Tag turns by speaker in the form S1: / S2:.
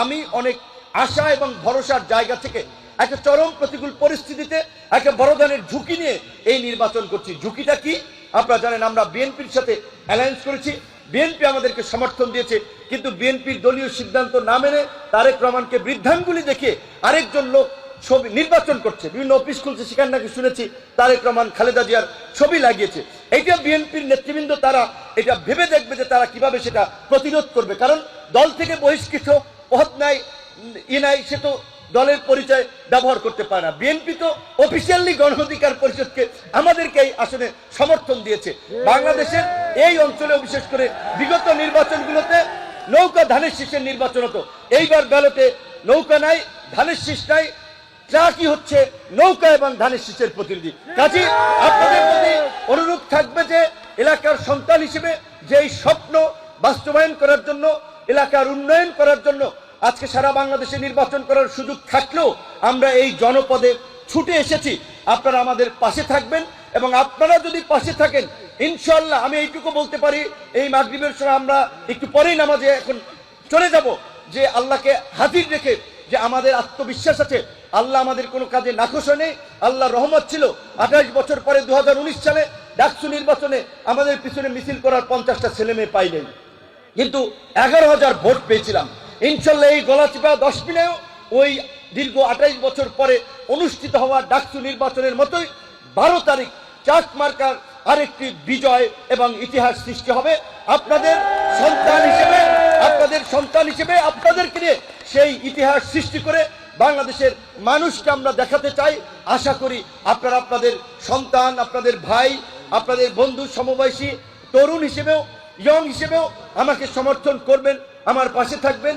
S1: আমি অনেক আশা এবং ভরসার জায়গা থেকে একটা চরম প্রতিকূল পরিস্থিতিতে একটা বড় ধরনের ঝুঁকি নিয়ে এই নির্বাচন করছি। ঝুঁকিটা কি আপনারা জানেন, আমরা বিএনপির সাথে অ্যালায়েন্স করেছি, বিএনপি আমাদেরকে সমর্থন দিয়েছে, কিন্তু বিএনপির দলীয় সিদ্ধান্ত না মেনে তারেক রহমানকে বৃদ্ধাঙ্গুলি দেখে আরেকজন লোক ছবি নির্বাচন করছে, বিভিন্ন অফিস খুলছে, সেখানে নাকি শুনেছি তারেক রহমান খালেদা জিয়ার ছবি লাগিয়েছে। এইটা বিএনপির নেতৃবৃন্দ তারা এটা ভেবে দেখবে যে তারা কিভাবে সেটা প্রতিরোধ করবে, কারণ দল থেকে বহিষ্কৃত পদ নাই নাই, সে তো দলের পরিচয় ব্যবহার করতে পারে না। বিএনপি তো অফিসিয়ালি গণ অধিকার পরিষদকে আমাদেরকে এই আসনে সমর্থন দিয়েছে। বাংলাদেশের এই অঞ্চলে বিশেষ করে বিগত নির্বাচনগুলোতে নৌকা ধানের শীষের নির্বাচন হতো, এইবার ব্যালটে নৌকা নাই, ধানের শীষ নাই, ট্রাকই হচ্ছে নৌকা এবং ধানের শীষের প্রতিনিধি। কাজে আপনাদের প্রতি অনুরোধ থাকবে যে এলাকার সন্তান হিসেবে যেই স্বপ্ন বাস্তবায়ন করার জন্য, এলাকার উন্নয়ন করার জন্য আজকে সারা বাংলাদেশে নির্বাচন করার সুযোগ থাকলেও আমরা এই জনপদে ছুটে এসেছি, আপনারা আমাদের পাশে থাকবেন। এবং আপনারা যদি পাশে থাকেন ইনশাআল্লাহ, আমি এইটুকু বলতে পারি, এই মাগরিবের সময় আমরা একটু পরেই নামাজে এখন চলে যাব, যে আল্লাহকে হাজির রেখে যে আমাদের আত্মবিশ্বাস আছে, আল্লাহ আমাদের কোনো কাজে নাখোশ নেই, আল্লাহ রহমত ছিল। 28 বছর পরে 2019 সালে ডাকসু নির্বাচনে আমাদের পিছনে মিছিল করার 50টা ছেলে মেয়ে পাইলেন, কিন্তু 11,000 ভোট পেয়েছিলাম। ইনশাল্লাহ এই গলাচিপা 10 মিনেও ওই দীর্ঘ 28 বছর পরে অনুষ্ঠিত হওয়া ডাকসু নির্বাচনের মতোই 12 তারিখ চাক মার্কার আরেকটি বিজয় এবং ইতিহাস সৃষ্টি হবে। আপনাদের সন্তান হিসেবে আপনাদেরকে নিয়ে সেই ইতিহাস সৃষ্টি করে বাংলাদেশের মানুষকে আমরা দেখাতে চাই। আশা করি আপনারা আপনাদের সন্তান, আপনাদের ভাই, আপনাদের বন্ধু, সমবয়সী তরুণ হিসেবেও, ইয়ং হিসেবেও আমাকে সমর্থন করবেন, আমার পাশে থাকবেন।